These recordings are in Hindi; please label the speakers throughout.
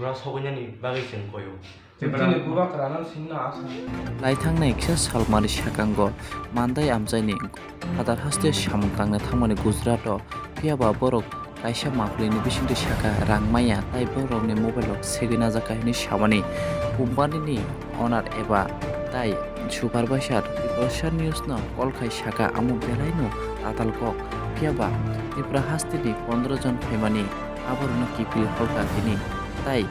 Speaker 1: 서그년이 막이신 거요.
Speaker 2: Jadi buka kerana sini asa.
Speaker 3: Laithangna iksa salmari shakango mandai amjaini hadar haste samung tangna thangmani Gujarat o phiaba borok kaisa maklini bisingto shaka rangmaya tai borokni mobile rok segina jakahini samani company ni owner eba tai supervisor Russia news no kolkai shaka amu belaino atal kok phiaba Tripura haste ni 15 jon phaimani aborno kipil holka kini tai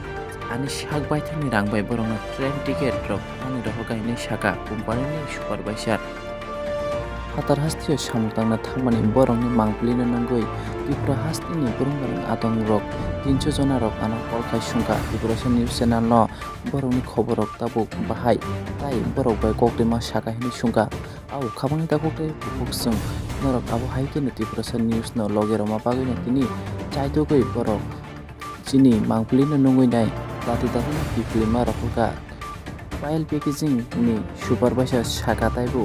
Speaker 3: ani shak baithani rangbai borongno train ticket rok ani rohgaini shaka company ni supervisor hatar hastio samutangna thangmani borongni mangplina nangoi Tripura hasti ni borongni atong rok 300 jona rok ana kolkai sungka Tripura news channel no borongni khobor rok tabuk bahai tai borok bai koktema shaka hini sungka au khabangni ta kokte buksung norok abo haike ni Tripura news no logeroma bagina tini chaitogoi borok chini mangplina nangoi nai Tati di film Rafuka file packaging ni supervisor shaka taibu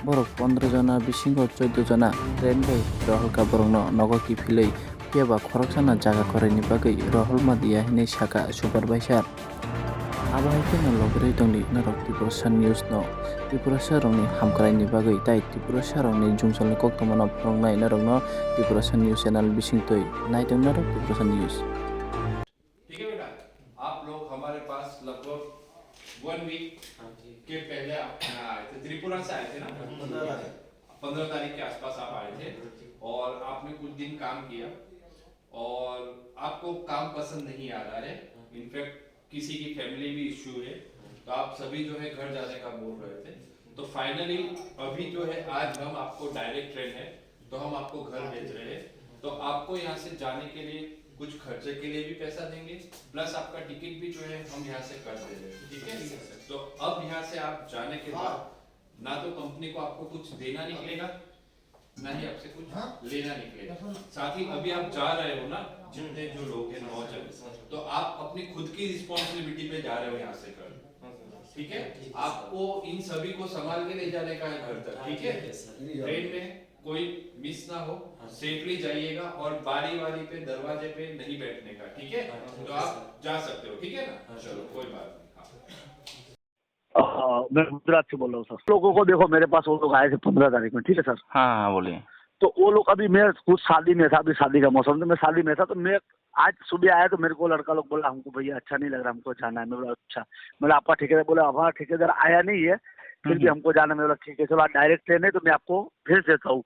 Speaker 3: borok 15 jona bisingo 14 jona train bai rohol borokno nogo ki filei keba khoroksana jaga koreni bagai rohol ma dia hine shaka supervisor abo haike no logrei tongni narok Tripura news no Tripura rongni hamkrai ni bagai tai Tripura rongni jungsolni koktomano prongnai narok no Tripura news channel bisingtoi naitong narok Tripura news
Speaker 4: आप लोग हमारे पास लगभग 1 वीक के पहले आए थे, त्रिपुरा से आए थे ना, 15 तारीख के आसपास आप आए थे और आपने कुछ दिन काम किया और आपको काम पसंद नहीं आ रहा है, इनफैक्ट किसी की फैमिली भी इश्यू है, तो आप सभी जो है घर जाने का बोल रहे थे। तो फाइनली अभी जो है आज हम आपको डायरेक्ट ट्रेन है तो हम आपको घर भेज रहे हैं, तो आपको यहाँ से जाने के लिए कुछ खर्चे के लिए भी पैसा देंगे, प्लस आपका टिकट भी जो है हम यहाँ से कर दे रहे हैं, ठीक है। तो अब यहाँ से आप जाने के बाद ना तो कंपनी को आपको कुछ देना निकलेगा, ना ही आपसे कुछ लेना निकलेगा। साथ ही अभी आप जा रहे हो ना, जितने जो लोग हैं 9 जन, तो आप अपनी खुद की रिस्पॉन्सिबिलिटी पे जा रहे हो यहाँ से घर, ठीक है। आपको इन सभी को संभाल के ले जाने का है घर तक, ठीक है। ट्रेन में कोई मिस ना हो, सेफली जाइएगा और बारी बारी पे दरवाजे पे नहीं बैठने का, ठीक है। तो आप जा सकते हो, ठीक है ना। चलो कोई बात नहीं।
Speaker 5: मैं गुजरात से बोल रहा हूँ सर। लोगों को देखो, मेरे पास वो लोग आए थे 15 तारीख में, ठीक है सर।
Speaker 3: हाँ बोलिए।
Speaker 5: तो वो लोग अभी मैं कुछ शादी में था, अभी शादी का मौसम, तो मैं शादी में था, तो मैं आज सुबह आया तो मेरे को लड़का लोग बोला हमको भैया अच्छा नहीं लग रहा, हमको जाना है। मैं बोला अच्छा, मतलब आपका ठेकेदार बोला हमारा ठेकेदार आया नहीं है, फिर भी हमको जाना। मैं बोला ठीक है चलो, आज डायरेक्ट ट्रेन है तो मैं आपको भेज देता हूँ।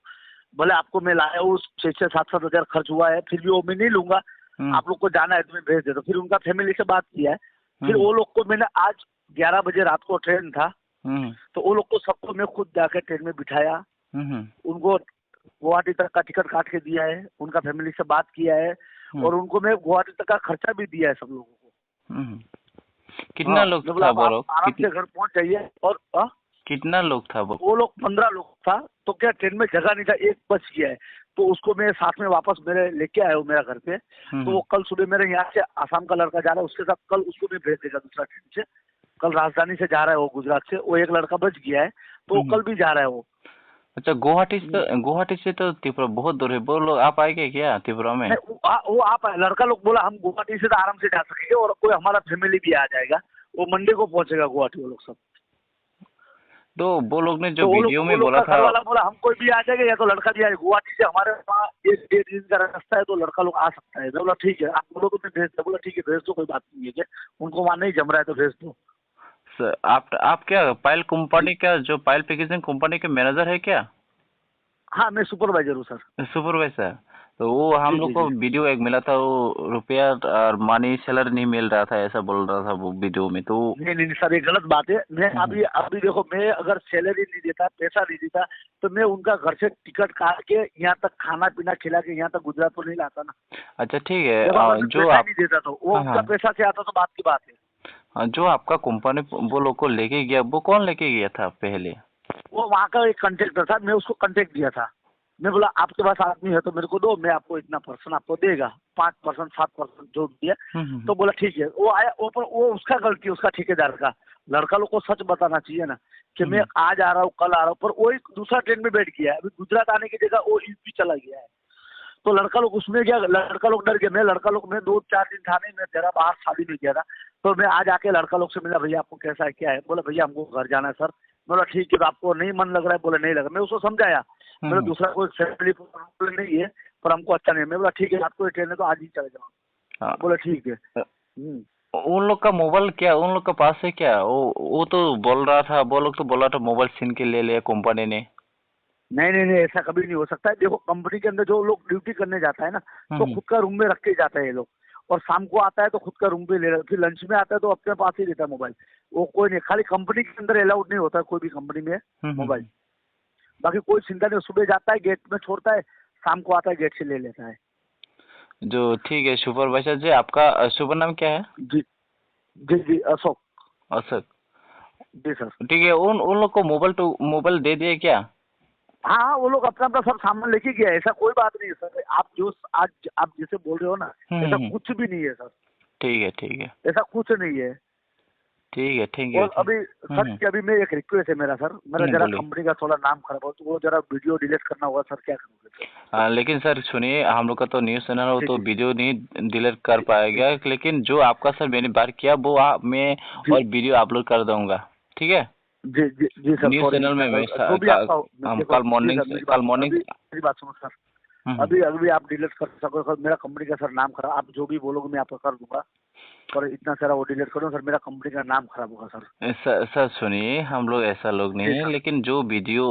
Speaker 5: भले आपको मैं लाया हूँ 6-7 हजार खर्च हुआ है, फिर भी वो मैं नहीं लूंगा, आप लोग को जाना है तो मैं भेज देता हूँ। फिर उनका फैमिली से बात किया है, फिर वो लोग को मैंने आज 11 बजे रात को ट्रेन था, तो वो लोग को सबको मैं खुद जाकर ट्रेन में बिठाया, उनको गुवाहाटी तक का टिकट काट के दिया है, उनका फैमिली से बात किया है, और उनको मैं गुवाहाटी तक का खर्चा भी दिया है सब लोगों को।
Speaker 3: कितना लोग था
Speaker 5: आराम से घर पहुंच जाइए। और
Speaker 3: कितना लोग था
Speaker 5: वो लोग 15 लोग था। तो क्या ट्रेन में जगह नहीं था, एक बच गया है, तो उसको मैं साथ में वापस मेरे लेके आया हूँ मेरा घर पे। तो वो कल सुबह मेरे यहाँ से आसाम का लड़का जा रहा है, उसके साथ कल उसको मैं भेज देगा दूसरा ट्रेन से। कल राजधानी से जा रहा है वो गुजरात से, वो एक लड़का बच गया है, तो वो कल भी जा रहा है वो।
Speaker 3: अच्छा, गुवाहाटी से तो त्रिपुरा बहुत दूर है। वो लोग आप आएंगे क्या त्रिपुरा में?
Speaker 5: वो आप लड़का लोग बोला हम गुवाहाटी से तो आराम से जा सकेंगे, और कोई हमारा फैमिली भी आ जाएगा, वो मंडे को पहुंचेगा गुवाहाटी वो लोग सब।
Speaker 3: तो वो लोग ने जो वीडियो में बोला था,
Speaker 5: वाला बोला हम कोई भी आ जाएगा, या तो लड़का भी आ जाएगा। गुवाहाटी से हमारे वहाँ 1-1.5 दिन का रास्ता है, तो लड़का लोग आ सकता है। बोला ठीक है, आप बोलो तो मैं भेज दो। बोला ठीक है भेज दो, कोई बात नहीं है, उनको वहाँ नहीं जम रहा है तो भेज दो।
Speaker 3: सर आप क्या पायल कंपनी का, जो पायल पैकेजिंग कंपनी के मैनेजर है क्या?
Speaker 5: हाँ मैं सुपरवाइजर हूँ सर।
Speaker 3: सुपरवाइजर। तो वो हम लोग को वीडियो एक मिला था, वो रुपया और मनी सैलरी नहीं मिल रहा था, ऐसा बोल रहा था वो वीडियो में। तो
Speaker 5: नहीं सर, ये गलत बात है। मैं अभी देखो, मैं अगर सैलरी नहीं देता, पैसा नहीं देता, तो मैं उनका घर से टिकट काट के यहाँ तक खाना पीना खिला के यहाँ तक गुजरात तो नहीं लाता ना।
Speaker 3: अच्छा ठीक है,
Speaker 5: जो आप नहीं देता तो वो उनका पैसा से आता तो बात की बात है।
Speaker 3: जो आपका कंपनी वो लोग को लेके गया, वो कौन लेके गया था पहले?
Speaker 5: वो वहाँ का एक कॉन्ट्रैक्टर था, मैं उसको कॉन्ट्रैक्ट दिया था। मैं बोला आपके पास आदमी है तो मेरे को दो, मैं आपको इतना परसेंट आपको देगा, 5% 7% जो भी है। तो बोला ठीक है। वो आया, वो उसका गलती, उसका ठेकेदार का। लड़का लोग को सच बताना चाहिए ना कि मैं आज आ रहा हूँ, कल आ रहा हूँ, पर वो एक दूसरा ट्रेन में बैठ गया है। अभी गुजरात आने की जगह वो यूपी चला गया है। तो लड़का लोग उसमें गया, लड़का लोग डर गया। मैं लड़का लोग में 2-4 दिन था नहीं, मैं जरा बाहर शादी में गया था, तो मैं आज आके लड़का लोग से मिला, भैया आपको कैसा है क्या है? बोला भैया हमको घर जाना है सर। बोला ठीक है, तो आपको नहीं मन लग रहा है? बोले नहीं लग रहा। मैं उसको समझाया, मेरा दूसरा कोई फैमिली प्रॉब्लम नहीं है, पर हमको अच्छा नहीं है। मैं बोला ठीक है, आपको ट्रेन है तो आज ही चले जाओ। बोला ठीक है।
Speaker 3: उन लोग का मोबाइल क्या उन लोग का पास है क्या? वो तो बोल रहा था, वो लोग तो बोल रहा था मोबाइल छीन के ले लिया कंपनी ने।
Speaker 5: नहीं नहीं नहीं, ऐसा कभी नहीं हो सकता है। देखो कंपनी के अंदर जो लोग ड्यूटी करने जाता है ना, तो खुद का रूम में रख के जाता है ये लोग, और शाम को आता है तो खुद का रूम पे ले, फिर लंच में आता है तो अपने पास ही रहता है मोबाइल। वो कोई नहीं, खाली कंपनी के अंदर अलाउड नहीं होता है कोई भी कंपनी में मोबाइल। बाकी कोई चिंता नहीं, सुबह जाता है गेट में छोड़ता है, शाम को आता है गेट से ले लेता है।
Speaker 3: जो ठीक है सुपरवाइजर जी, आपका शुभ नाम क्या है?
Speaker 5: जी जी जी, अशोक।
Speaker 3: अशोक
Speaker 5: जी सर।
Speaker 3: ठीक है। उन लोग को मोबाइल दे दिए क्या?
Speaker 5: हाँ हाँ, वो लोग अपना अपना सब सामान लेके गया है, ऐसा कोई बात नहीं है सर। आप जो आज आप जैसे बोल रहे हो ना, ऐसा कुछ भी नहीं है सर।
Speaker 3: ठीक है ठीक है
Speaker 5: ऐसा कुछ नहीं है।
Speaker 3: ठीक है ठीक है।
Speaker 5: और अभी सर कि अभी मैं एक रिक्वेस्ट है मेरा सर, मेरा जरा कंपनी का थोड़ा नाम खराब हो, तो वो जरा वीडियो डिलीट करना होगा सर, क्या करोगे?
Speaker 3: लेकिन सर सुनिए, हम लोग का तो न्यूज़ चैनल हो तो वीडियो नहीं डिलीट कर पाएगा, लेकिन जो आपका सर मैंने बात किया वो मैं और वीडियो अपलोड कर दूंगा, ठीक है?
Speaker 5: जी जी जी सर।
Speaker 3: न्यूज़ चैनल में कल मॉर्निंग
Speaker 5: मेरी बात सुनो सर, अभी आप डिलीट कर सको सर, मेरा कंपनी का सर नाम खराब, आप जो भी बोलोगे मैं आपको कर दूंगा, पर इतना सारा वो डिलीट करो सर, मेरा कंपनी का नाम खराब होगा सर।
Speaker 3: सर सुनिए, हम लोग ऐसा लोग नहीं है, लेकिन जो वीडियो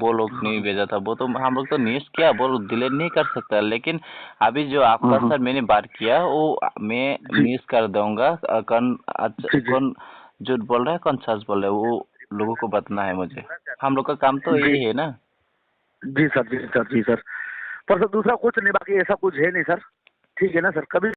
Speaker 3: वो लोग नहीं भेजा था वो तो हम लोग तो न्यूज़ किया, वो डिलीट नहीं कर सकता। लेकिन अभी जो आपका सर मैंने बात किया वो मैं न्यूज़ कर दूंगा। कौन झूठ बोल रहा है कौन सच बोल रहा है वो लोगों को बताना है मुझे। हम लोग का काम तो यही है ना।
Speaker 5: जी सर जी सर जी सर। पर सर दूसरा कुछ नहीं, बाकी ऐसा कुछ है नहीं सर, ठीक है ना सर? कभी